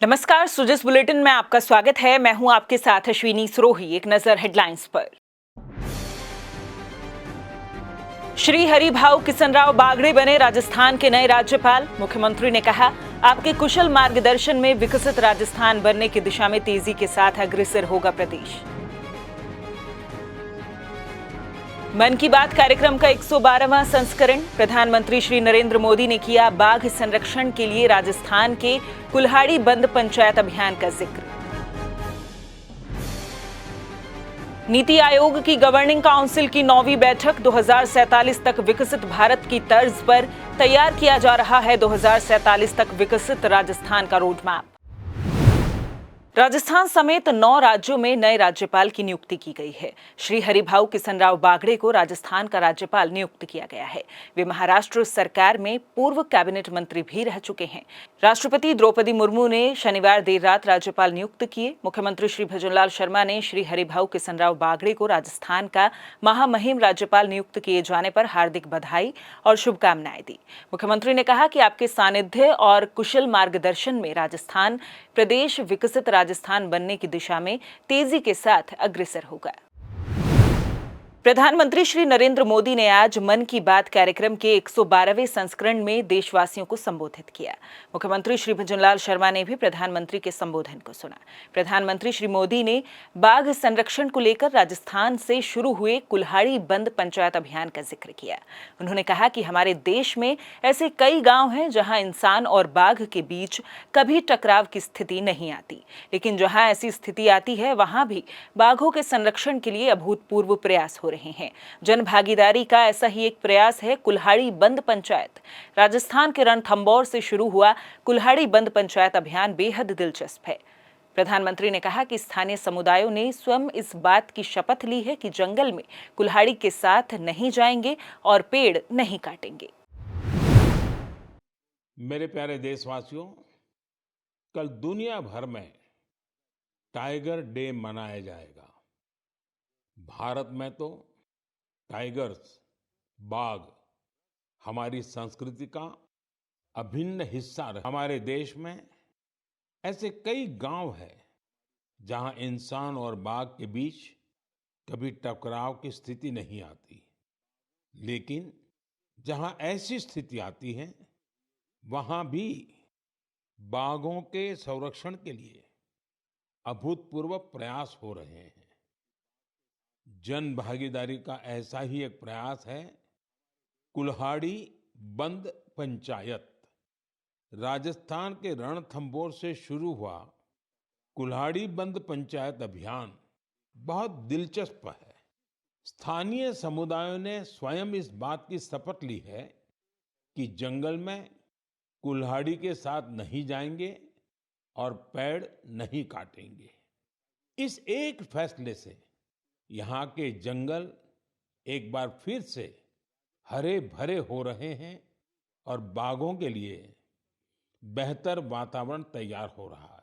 नमस्कार, सुजस बुलेटिन में आपका स्वागत है। मैं हूं आपके साथ अश्विनी सरोही। एक नजर हेडलाइंस पर। श्री हरिभाऊ किसनराव बागड़े बने राजस्थान के नए राज्यपाल। मुख्यमंत्री ने कहा, आपके कुशल मार्गदर्शन में विकसित राजस्थान बनने की दिशा में तेजी के साथ अग्रसर होगा प्रदेश। मन की बात कार्यक्रम का 112वां संस्करण। प्रधानमंत्री श्री नरेंद्र मोदी ने किया बाघ संरक्षण के लिए राजस्थान के कुल्हाड़ी बंद पंचायत अभियान का जिक्र। नीति आयोग की गवर्निंग काउंसिल की 9वीं बैठक। 2047 तक विकसित भारत की तर्ज पर तैयार किया जा रहा है 2047 तक विकसित राजस्थान का रोड मैप। राजस्थान समेत 9 राज्यों में नए राज्यपाल की नियुक्ति की गई है। श्री हरिभाऊ किसनराव बागड़े को राजस्थान का राज्यपाल नियुक्त किया गया है। वे महाराष्ट्र सरकार में पूर्व कैबिनेट मंत्री भी रह चुके हैं। राष्ट्रपति द्रौपदी मुर्मू ने शनिवार देर रात राज्यपाल नियुक्त किए। मुख्यमंत्री श्री भजनलाल शर्मा ने श्री हरिभाऊ किसनराव बागड़े को राजस्थान का महामहिम राज्यपाल नियुक्त किए जाने पर हार्दिक बधाई और शुभकामनाएं दी। मुख्यमंत्री ने कहा कि आपके सानिध्य और कुशल मार्गदर्शन में राजस्थान प्रदेश विकसित राजस्थान बनने की दिशा में तेजी के साथ अग्रसर होगा। प्रधानमंत्री श्री नरेंद्र मोदी ने आज मन की बात कार्यक्रम के 112वें संस्करण में देशवासियों को संबोधित किया। मुख्यमंत्री श्री भजनलाल शर्मा ने भी प्रधानमंत्री के संबोधन को सुना। प्रधानमंत्री श्री मोदी ने बाघ संरक्षण को लेकर राजस्थान से शुरू हुए कुल्हाड़ी बंद पंचायत अभियान का जिक्र किया। उन्होंने कहा कि हमारे देश में ऐसे कई गांव हैं जहां इंसान और बाघ के बीच कभी टकराव की स्थिति नहीं आती, लेकिन जहां ऐसी स्थिति आती है वहां भी बाघों के संरक्षण के लिए अभूतपूर्व प्रयास हो रहे हैं। जन भागीदारी का ऐसा ही एक प्रयास है कुल्हाड़ी बंद पंचायत। राजस्थान के रणथंभौर से शुरू हुआ कुल्हाड़ी बंद पंचायत अभियान बेहद दिलचस्प है। प्रधानमंत्री ने कहा कि स्थानीय समुदायों ने स्वयं इस बात की शपथ ली है कि जंगल में कुल्हाड़ी के साथ नहीं जाएंगे और पेड़ नहीं काटेंगे। मेरे प्यारे देशवासियों, कल दुनिया भर में टाइगर डे मनाया जाएगा। भारत में तो टाइगर्स, बाघ हमारी संस्कृति का अभिन्न हिस्सा रहे। हमारे देश में ऐसे कई गांव हैं जहां इंसान और बाघ के बीच कभी टकराव की स्थिति नहीं आती, लेकिन जहां ऐसी स्थिति आती है वहां भी बाघों के संरक्षण के लिए अभूतपूर्व प्रयास हो रहे हैं। जन भागीदारी का ऐसा ही एक प्रयास है कुल्हाड़ी बंद पंचायत। राजस्थान के रणथंभौर से शुरू हुआ कुल्हाड़ी बंद पंचायत अभियान बहुत दिलचस्प है। स्थानीय समुदायों ने स्वयं इस बात की शपथ ली है कि जंगल में कुल्हाड़ी के साथ नहीं जाएंगे और पेड़ नहीं काटेंगे। इस एक फैसले से यहाँ के जंगल एक बार फिर से हरे भरे हो रहे हैं और बाघों के लिए बेहतर वातावरण तैयार हो रहा है।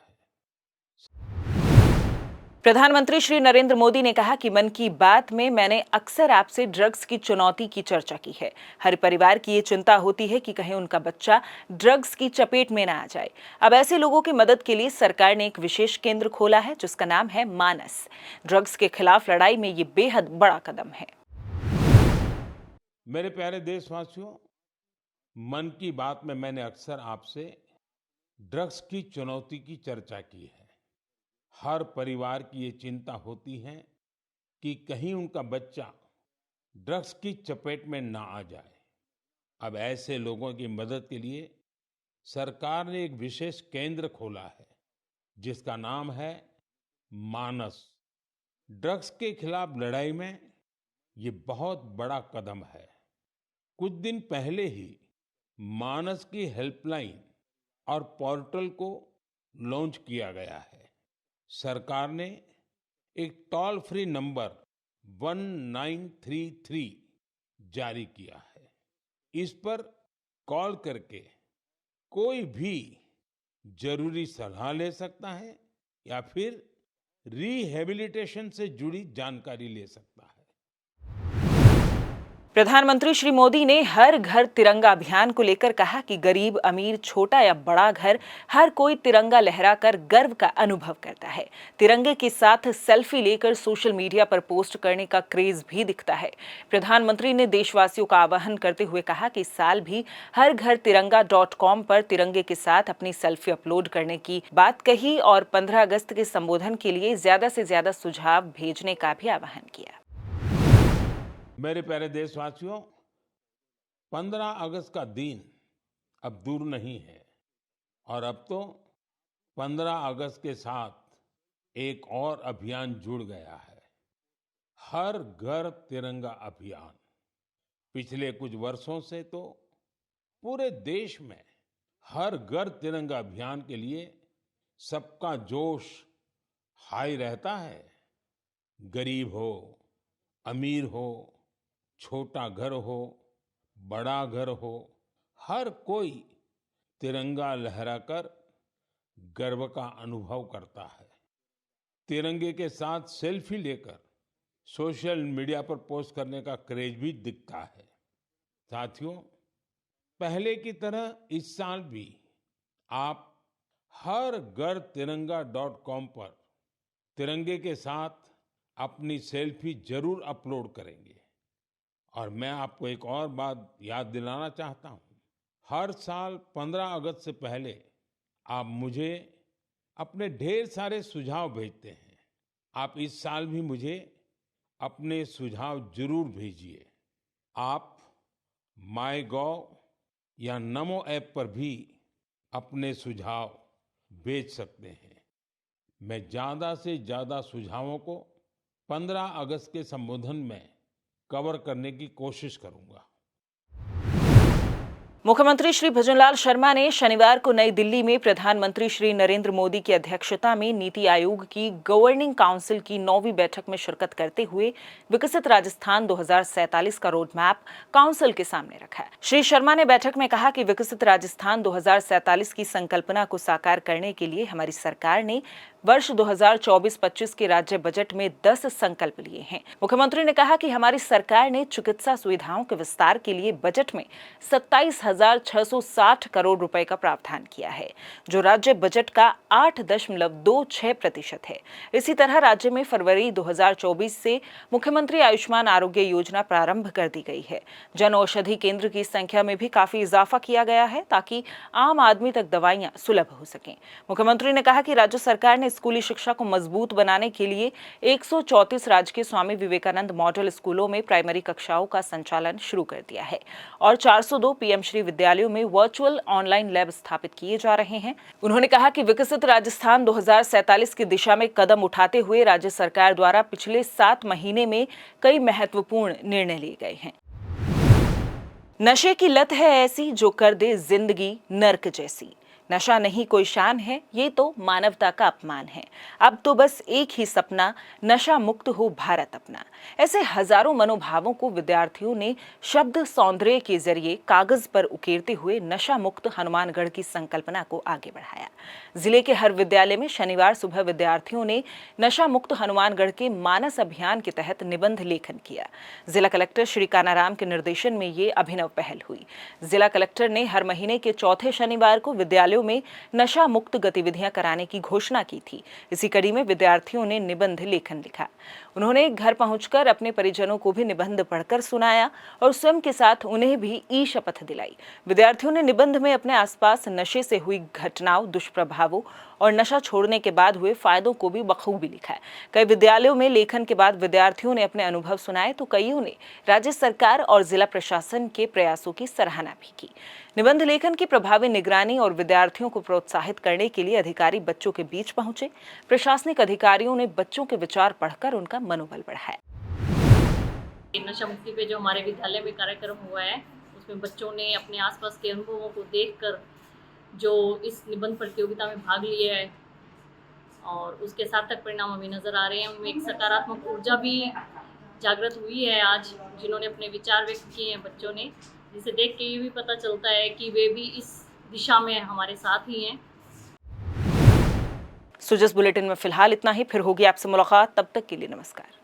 प्रधानमंत्री श्री नरेंद्र मोदी ने कहा कि मन की बात में मैंने अक्सर आपसे ड्रग्स की चुनौती की चर्चा की है। हर परिवार की ये चिंता होती है कि कहीं उनका बच्चा ड्रग्स की चपेट में ना आ जाए। अब ऐसे लोगों की मदद के लिए सरकार ने एक विशेष केंद्र खोला है जिसका नाम है मानस। ड्रग्स के खिलाफ लड़ाई में ये बेहद बड़ा कदम है। मेरे प्यारे देशवासियों, मन की बात में मैंने अक्सर आपसे ड्रग्स की चुनौती की चर्चा की है। हर परिवार की ये चिंता होती है कि कहीं उनका बच्चा ड्रग्स की चपेट में ना आ जाए। अब ऐसे लोगों की मदद के लिए सरकार ने एक विशेष केंद्र खोला है जिसका नाम है मानस। ड्रग्स के खिलाफ लड़ाई में ये बहुत बड़ा कदम है। कुछ दिन पहले ही मानस की हेल्पलाइन और पोर्टल को लॉन्च किया गया है। सरकार ने एक टोल फ्री नंबर 1933 जारी किया है। इस पर कॉल करके कोई भी जरूरी सलाह ले सकता है या फिर रिहैबिलिटेशन से जुड़ी जानकारी ले सकता है। प्रधानमंत्री श्री मोदी ने हर घर तिरंगा अभियान को लेकर कहा कि गरीब अमीर छोटा या बड़ा घर हर कोई तिरंगा लहराकर गर्व का अनुभव करता है। तिरंगे के साथ सेल्फी लेकर सोशल मीडिया पर पोस्ट करने का क्रेज भी दिखता है। प्रधानमंत्री ने देशवासियों का आह्वान करते हुए कहा कि इस साल भी हर घर तिरंगा.com पर तिरंगे के साथ अपनी सेल्फी अपलोड करने की बात कही और 15 अगस्त के संबोधन के लिए ज्यादा से ज्यादा सुझाव भेजने का भी आह्वान किया। मेरे प्यारे देशवासियों, 15 अगस्त का दिन अब दूर नहीं है और अब तो 15 अगस्त के साथ एक और अभियान जुड़ गया है, हर घर तिरंगा अभियान। पिछले कुछ वर्षों से तो पूरे देश में हर घर तिरंगा अभियान के लिए सबका जोश हाई रहता है। गरीब हो, अमीर हो, छोटा घर हो, बड़ा घर हो, हर कोई तिरंगा लहराकर गर्व का अनुभव करता है। तिरंगे के साथ सेल्फी लेकर सोशल मीडिया पर पोस्ट करने का क्रेज भी दिखता है। साथियों, पहले की तरह इस साल भी आप हर घर तिरंगा.com पर तिरंगे के साथ अपनी सेल्फी जरूर अपलोड करेंगे। और मैं आपको एक और बात याद दिलाना चाहता हूँ, हर साल 15 अगस्त से पहले आप मुझे अपने ढेर सारे सुझाव भेजते हैं। आप इस साल भी मुझे अपने सुझाव जरूर भेजिए। आप MyGov या नमो ऐप पर भी अपने सुझाव भेज सकते हैं। मैं ज्यादा से ज्यादा सुझावों को 15 अगस्त के संबोधन में कवर करने की कोशिश करूंगा। मुख्यमंत्री श्री भजनलाल शर्मा ने शनिवार को नई दिल्ली में प्रधानमंत्री श्री नरेंद्र मोदी की अध्यक्षता में नीति आयोग की गवर्निंग काउंसिल की 9वीं बैठक में शिरकत करते हुए विकसित राजस्थान 2047 का रोड मैप काउंसिल के सामने रखा। श्री शर्मा ने बैठक में कहा कि विकसित राजस्थान 2047 की संकल्पना को साकार करने के लिए हमारी सरकार ने वर्ष 2024-25 के राज्य बजट में 10 संकल्प लिए हैं। मुख्यमंत्री ने कहा कि हमारी सरकार ने चिकित्सा सुविधाओं के विस्तार के लिए बजट में 27,660 करोड़ रुपए का प्रावधान किया है, जो राज्य बजट का 8.26% है। इसी तरह राज्य में फरवरी 2024 से मुख्यमंत्री आयुष्मान आरोग्य योजना प्रारंभ कर दी गई है। जन औषधि केंद्र की संख्या में भी काफी इजाफा किया गया है ताकि आम आदमी तक दवाइयां सुलभ हो सकें। मुख्यमंत्री ने कहा कि राज्य सरकार ने स्कूली शिक्षा को मजबूत बनाने के लिए 134 राजकीय स्वामी विवेकानंद मॉडल स्कूलों में प्राइमरी कक्षाओं का संचालन शुरू कर दिया है और 402 पीएम श्री विद्यालयों में वर्चुअल ऑनलाइन लैब स्थापित किए जा रहे हैं। उन्होंने कहा कि विकसित राजस्थान 2047 की दिशा में कदम उठाते हुए राज्य सरकार द्वारा पिछले 7 महीने में कई महत्वपूर्ण निर्णय लिए गए हैं। नशे की लत है ऐसी जो कर दे जिंदगी नर्क जैसी। नशा नहीं कोई शान है, ये तो मानवता का अपमान है। अब तो बस एक ही सपना, नशा मुक्त हो भारत अपना। ऐसे हजारों मनोभावों को विद्यार्थियों ने शब्द सौंदर्य के जरिए कागज पर उकेरते हुए नशा मुक्त हनुमानगढ़ की संकल्पना को आगे बढ़ाया। जिले के हर विद्यालय में शनिवार सुबह विद्यार्थियों ने नशा मुक्त हनुमानगढ़ के मानस अभियान के तहत निबंध लेखन किया। जिला कलेक्टर श्री कानाराम के निर्देशन में ये अभिनव पहल हुई। जिला कलेक्टर ने हर महीने के चौथे शनिवार को विद्यालयों में नशा मुक्त गतिविधियां कराने की घोषणा की थी। इसी कड़ी में विद्यार्थियों ने निबंध लेखन लिखा। उन्होंने घर पहुंचकर अपने परिजनों को भी निबंध पढ़कर सुनाया और स्वयं के साथ उन्हें भी ई शपथ दिलाई। विद्यार्थियों ने निबंध में अपने आसपास नशे से हुई घटनाओं, दुष्प्रभावों और नशा छोड़ने के बाद हुए फायदों को भी बखूबी लिखा है। कई विद्यालयों में लेखन के बाद विद्यार्थियों ने अपने अनुभव सुनाए तो कईयों ने राज्य सरकार और जिला प्रशासन के प्रयासों की सराहना भी की। निबंध लेखन की प्रभावी निगरानी और विद्यार्थियों को प्रोत्साहित करने के लिए अधिकारी बच्चों के बीच पहुंचे। प्रशासनिक अधिकारियों ने बच्चों के विचार पढ़कर उनका मनोबल बढ़ाया। नशा मुक्ति पे जो हमारे विद्यालय में कार्यक्रम हुआ है, उसमें बच्चों ने अपने आसपास के अनुभवों को देखकर जो इस निबंध प्रतियोगिता में भाग लिया है और उसके सार्थक परिणाम हमें नजर आ रहे हैं। उनमें एक सकारात्मक ऊर्जा भी जागृत हुई है आज, जिन्होंने अपने विचार व्यक्त किए हैं बच्चों ने, जिसे देख के ये भी पता चलता है कि वे भी इस दिशा में हमारे साथ ही हैं। सुजस बुलेटिन में फिलहाल इतना ही। फिर होगी आपसे मुलाकात, तब तक के लिए नमस्कार।